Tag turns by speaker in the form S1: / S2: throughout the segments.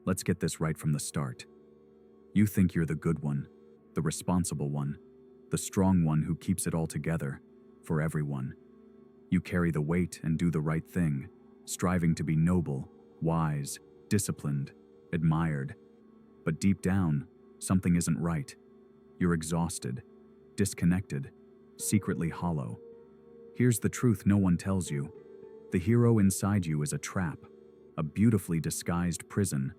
S1: Let's get this right from the start. You think you're the good one, the responsible one, the strong one who keeps it all together, for everyone. You carry the weight and do the right thing, striving to be noble, wise, disciplined, admired. But deep down, something isn't right. You're exhausted, disconnected, secretly hollow. Here's the truth no one tells you. The hero inside you is a trap, a beautifully disguised prison.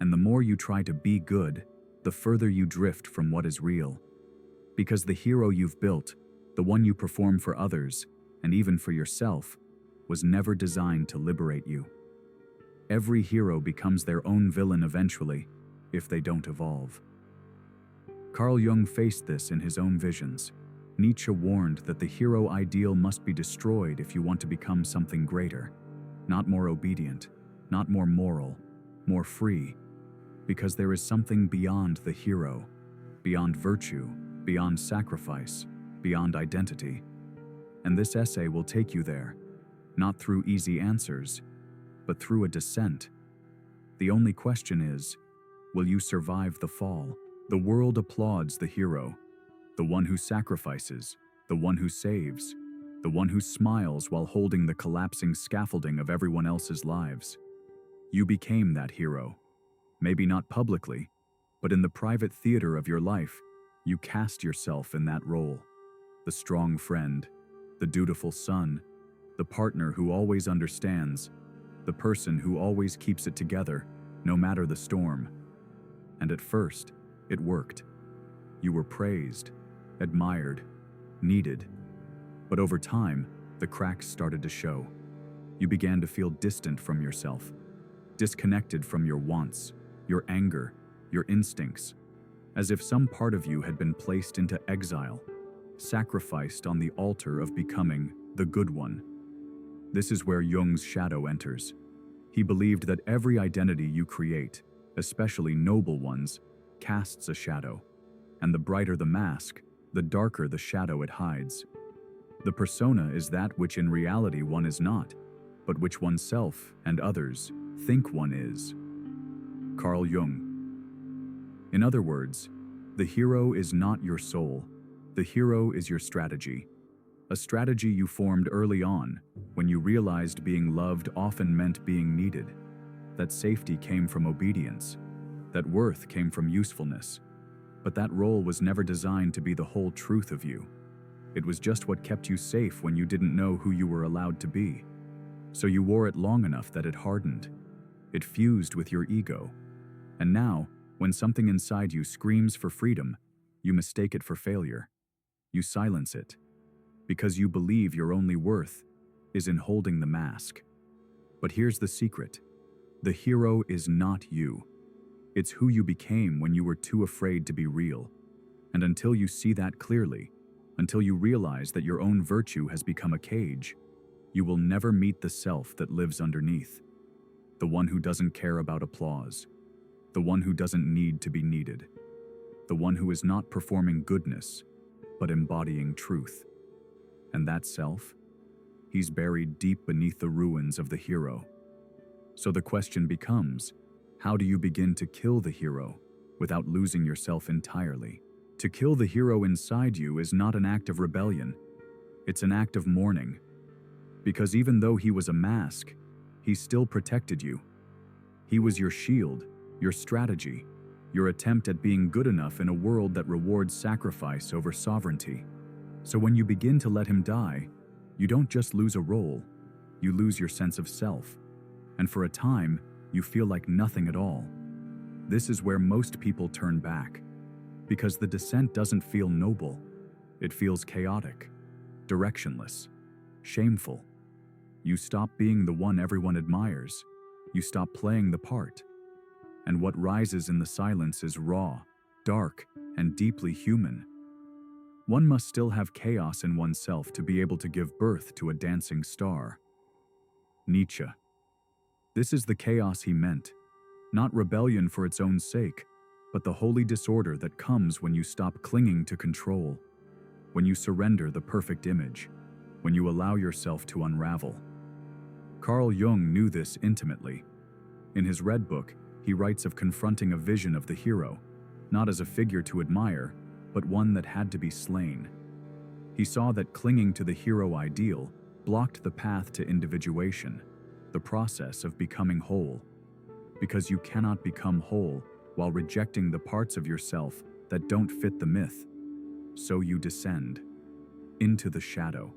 S1: And the more you try to be good, the further you drift from what is real. Because the hero you've built, the one you perform for others, and even for yourself, was never designed to liberate you. Every hero becomes their own villain eventually, if they don't evolve. Carl Jung faced this in his own visions. Nietzsche warned that the hero ideal must be destroyed if you want to become something greater. Not more obedient, not more moral, more free. Because there is something beyond the hero, beyond virtue, beyond sacrifice, beyond identity. And this essay will take you there, not through easy answers, but through a descent. The only question is, will you survive the fall? The world applauds the hero, the one who sacrifices, the one who saves, the one who smiles while holding the collapsing scaffolding of everyone else's lives. You became that hero. Maybe not publicly, but in the private theater of your life, you cast yourself in that role. The strong friend, the dutiful son, the partner who always understands, the person who always keeps it together, no matter the storm. And at first, it worked. You were praised, admired, needed. But over time, the cracks started to show. You began to feel distant from yourself, disconnected from your wants, your anger, your instincts, as if some part of you had been placed into exile, sacrificed on the altar of becoming the good one. This is where Jung's shadow enters. He believed that every identity you create, especially noble ones, casts a shadow, and the brighter the mask, the darker the shadow it hides. The persona is that which in reality one is not, but which oneself and others think one is. Carl Jung. In other words, the hero is not your soul. The hero is your strategy. A strategy you formed early on, when you realized being loved often meant being needed, that safety came from obedience, that worth came from usefulness. But that role was never designed to be the whole truth of you. It was just what kept you safe when you didn't know who you were allowed to be. So you wore it long enough that it hardened. It fused with your ego. And now, when something inside you screams for freedom, you mistake it for failure. You silence it, because you believe your only worth is in holding the mask. But here's the secret. The hero is not you. It's who you became when you were too afraid to be real. And until you see that clearly, until you realize that your own virtue has become a cage, you will never meet the self that lives underneath. The one who doesn't care about applause. The one who doesn't need to be needed. The one who is not performing goodness, but embodying truth. And that self? He's buried deep beneath the ruins of the hero. So the question becomes, how do you begin to kill the hero without losing yourself entirely? To kill the hero inside you is not an act of rebellion. It's an act of mourning. Because even though he was a mask, he still protected you. He was your shield, your strategy, your attempt at being good enough in a world that rewards sacrifice over sovereignty. So when you begin to let him die, you don't just lose a role, you lose your sense of self. And for a time, you feel like nothing at all. This is where most people turn back. Because the descent doesn't feel noble. It feels chaotic, directionless, shameful. You stop being the one everyone admires. You stop playing the part. And what rises in the silence is raw, dark, and deeply human. One must still have chaos in oneself to be able to give birth to a dancing star. Nietzsche. This is the chaos he meant. Not rebellion for its own sake, but the holy disorder that comes when you stop clinging to control, when you surrender the perfect image, when you allow yourself to unravel. Carl Jung knew this intimately. In his Red Book, He writes of confronting a vision of the hero, not as a figure to admire, but one that had to be slain. He saw that clinging to the hero ideal blocked the path to individuation, the process of becoming whole. Because you cannot become whole while rejecting the parts of yourself that don't fit the myth. So you descend into the shadow,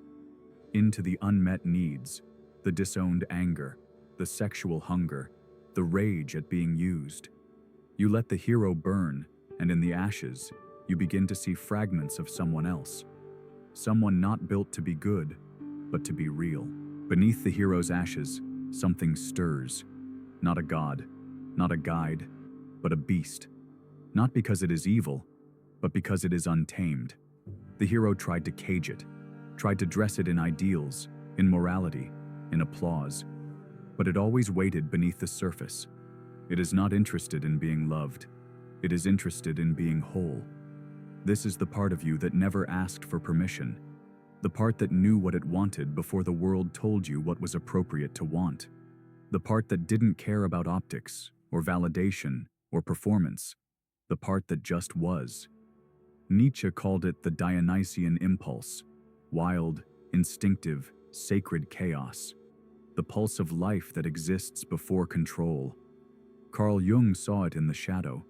S1: into the unmet needs, the disowned anger, the sexual hunger, the rage at being used. You let the hero burn, and in the ashes, you begin to see fragments of someone else. Someone not built to be good, but to be real. Beneath the hero's ashes, something stirs. Not a god, not a guide, but a beast. Not because it is evil, but because it is untamed. The hero tried to cage it, tried to dress it in ideals, in morality, in applause. But it always waited beneath the surface. It is not interested in being loved. It is interested in being whole. This is the part of you that never asked for permission, the part that knew what it wanted before the world told you what was appropriate to want, the part that didn't care about optics or validation or performance, the part that just was. Nietzsche called it the Dionysian impulse, wild, instinctive, sacred chaos, the pulse of life that exists before control. Carl Jung saw it in the shadow,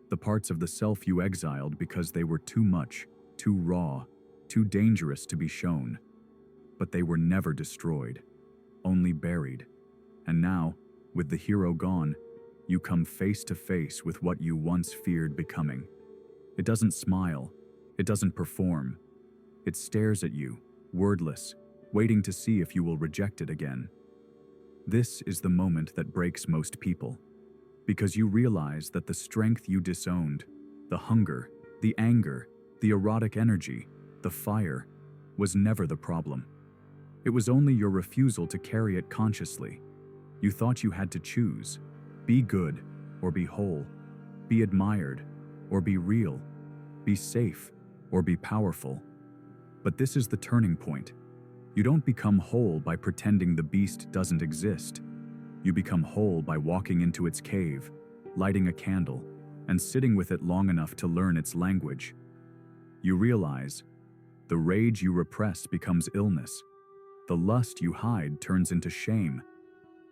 S1: the parts of the self you exiled because they were too much, too raw, too dangerous to be shown. But they were never destroyed, only buried. And now, with the hero gone, you come face to face with what you once feared becoming. It doesn't smile, it doesn't perform. It stares at you, wordless, waiting to see if you will reject it again. This is the moment that breaks most people, because you realize that the strength you disowned, the hunger, the anger, the erotic energy, the fire, was never the problem. It was only your refusal to carry it consciously. You thought you had to choose, be good or be whole, be admired or be real, be safe or be powerful. But this is the turning point. You don't become whole by pretending the beast doesn't exist. You become whole by walking into its cave, lighting a candle, and sitting with it long enough to learn its language. You realize the rage you repress becomes illness. The lust you hide turns into shame.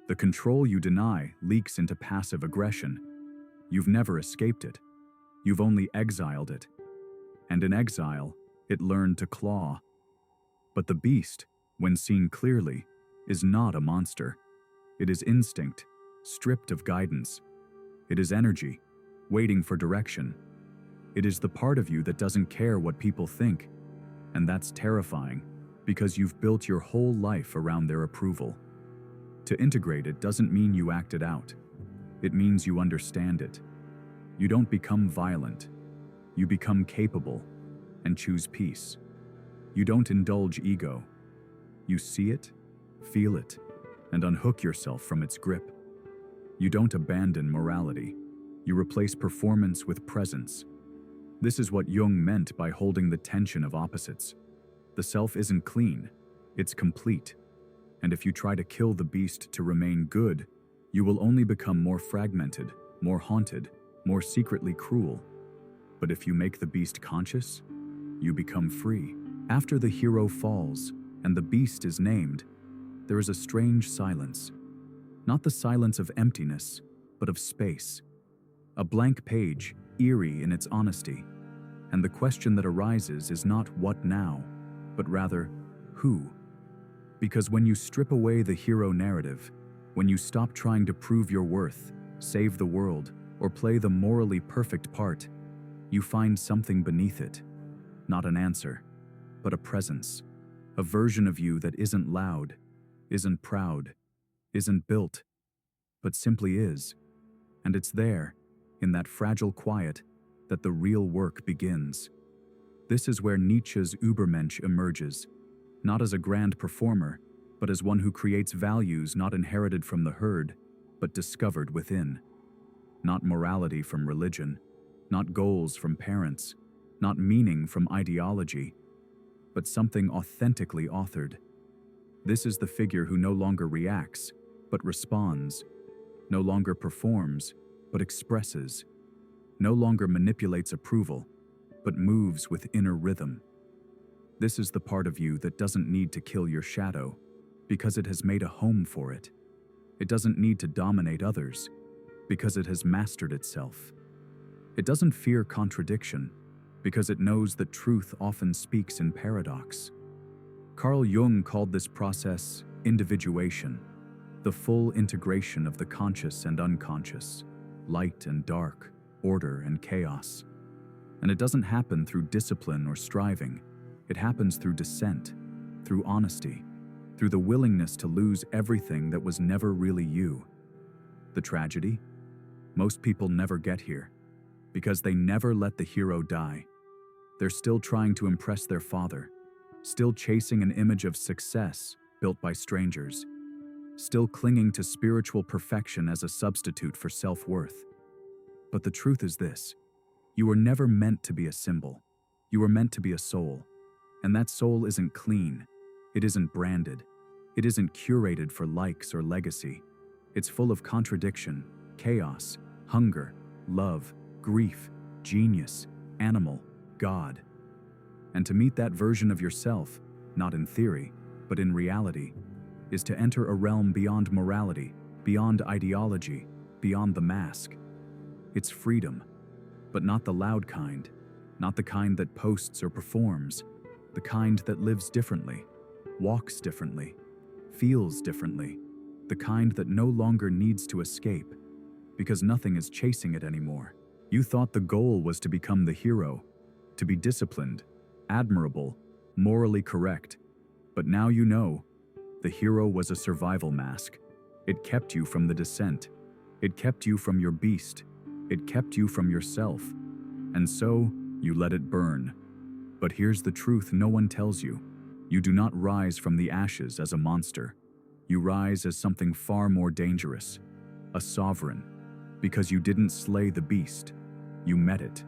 S1: The control you deny leaks into passive aggression. You've never escaped it. You've only exiled it. And in exile, it learned to claw. But the beast, when seen clearly, is not a monster. It is instinct, stripped of guidance. It is energy, waiting for direction. It is the part of you that doesn't care what people think. And that's terrifying, because you've built your whole life around their approval. To integrate it doesn't mean you act it out. It means you understand it. You don't become violent. You become capable and choose peace. You don't indulge ego. You see it, feel it, and unhook yourself from its grip. You don't abandon morality. You replace performance with presence. This is what Jung meant by holding the tension of opposites. The self isn't clean, it's complete. And if you try to kill the beast to remain good, you will only become more fragmented, more haunted, more secretly cruel. But if you make the beast conscious, you become free. After the hero falls and the beast is named, there is a strange silence. Not the silence of emptiness, but of space. A blank page, eerie in its honesty. And the question that arises is not what now, but rather, who? Because when you strip away the hero narrative, when you stop trying to prove your worth, save the world, or play the morally perfect part, you find something beneath it. Not an answer, but a presence. A version of you that isn't loud, isn't proud, isn't built, but simply is. And it's there, in that fragile quiet, that the real work begins. This is where Nietzsche's Übermensch emerges, not as a grand performer, but as one who creates values not inherited from the herd, but discovered within. Not morality from religion, not goals from parents, not meaning from ideology, but something authentically authored. This is the figure who no longer reacts, but responds, no longer performs, but expresses, no longer manipulates approval, but moves with inner rhythm. This is the part of you that doesn't need to kill your shadow, because it has made a home for it. It doesn't need to dominate others, because it has mastered itself. It doesn't fear contradiction, because it knows that truth often speaks in paradox. Carl Jung called this process individuation, the full integration of the conscious and unconscious, light and dark, order and chaos. And it doesn't happen through discipline or striving. It happens through dissent, through honesty, through the willingness to lose everything that was never really you. The tragedy? Most people never get here, because they never let the hero die. They're still trying to impress their father, still chasing an image of success built by strangers, still clinging to spiritual perfection as a substitute for self-worth. But the truth is this: you were never meant to be a symbol. You were meant to be a soul. And that soul isn't clean. It isn't branded. It isn't curated for likes or legacy. It's full of contradiction, chaos, hunger, love, grief, genius, animal, God. And to meet that version of yourself, not in theory, but in reality, is to enter a realm beyond morality, beyond ideology, beyond the mask. It's freedom, but not the loud kind, not the kind that posts or performs, the kind that lives differently, walks differently, feels differently, the kind that no longer needs to escape, because nothing is chasing it anymore. You thought the goal was to become the hero, to be disciplined, admirable, morally correct, but now you know, the hero was a survival mask. It kept you from the descent. It kept you from your beast. It kept you from yourself. And so, you let it burn. But here's the truth no one tells you. You do not rise from the ashes as a monster. You rise as something far more dangerous, a sovereign, because you didn't slay the beast. You met it.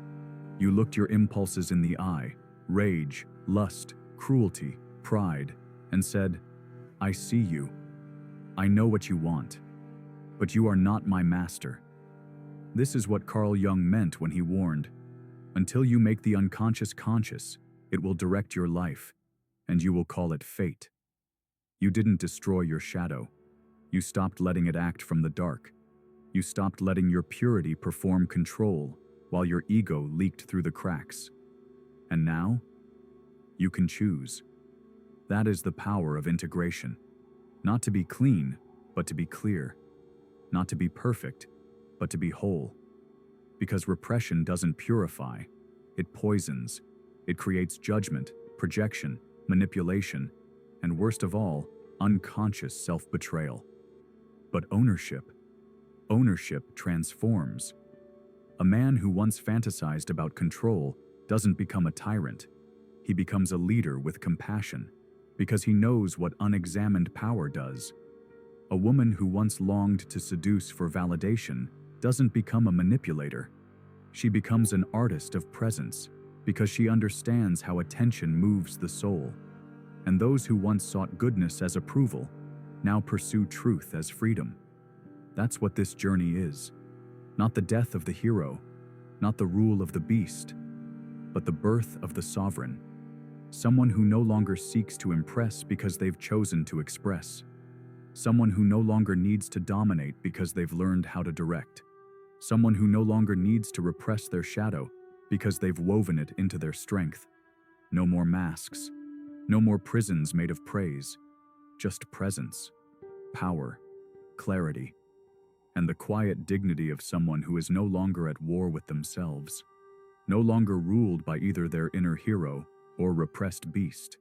S1: You looked your impulses in the eye, rage, lust, cruelty, pride, and said, I see you. I know what you want, but you are not my master. This is what Carl Jung meant when he warned, until you make the unconscious conscious, it will direct your life, and you will call it fate. You didn't destroy your shadow. You stopped letting it act from the dark. You stopped letting your purity perform control while your ego leaked through the cracks. And now, you can choose. That is the power of integration. Not to be clean, but to be clear. Not to be perfect, but to be whole. Because repression doesn't purify, it poisons. It creates judgment, projection, manipulation, and worst of all, unconscious self-betrayal. But ownership transforms. A man who once fantasized about control doesn't become a tyrant. He becomes a leader with compassion, because he knows what unexamined power does. A woman who once longed to seduce for validation doesn't become a manipulator. She becomes an artist of presence, because she understands how attention moves the soul. And those who once sought goodness as approval now pursue truth as freedom. That's what this journey is. Not the death of the hero, not the rule of the beast, but the birth of the sovereign. Someone who no longer seeks to impress because they've chosen to express. Someone who no longer needs to dominate because they've learned how to direct. Someone who no longer needs to repress their shadow because they've woven it into their strength. No more masks. No more prisons made of praise. Just presence, power, clarity, and the quiet dignity of someone who is no longer at war with themselves, no longer ruled by either their inner hero or repressed beast.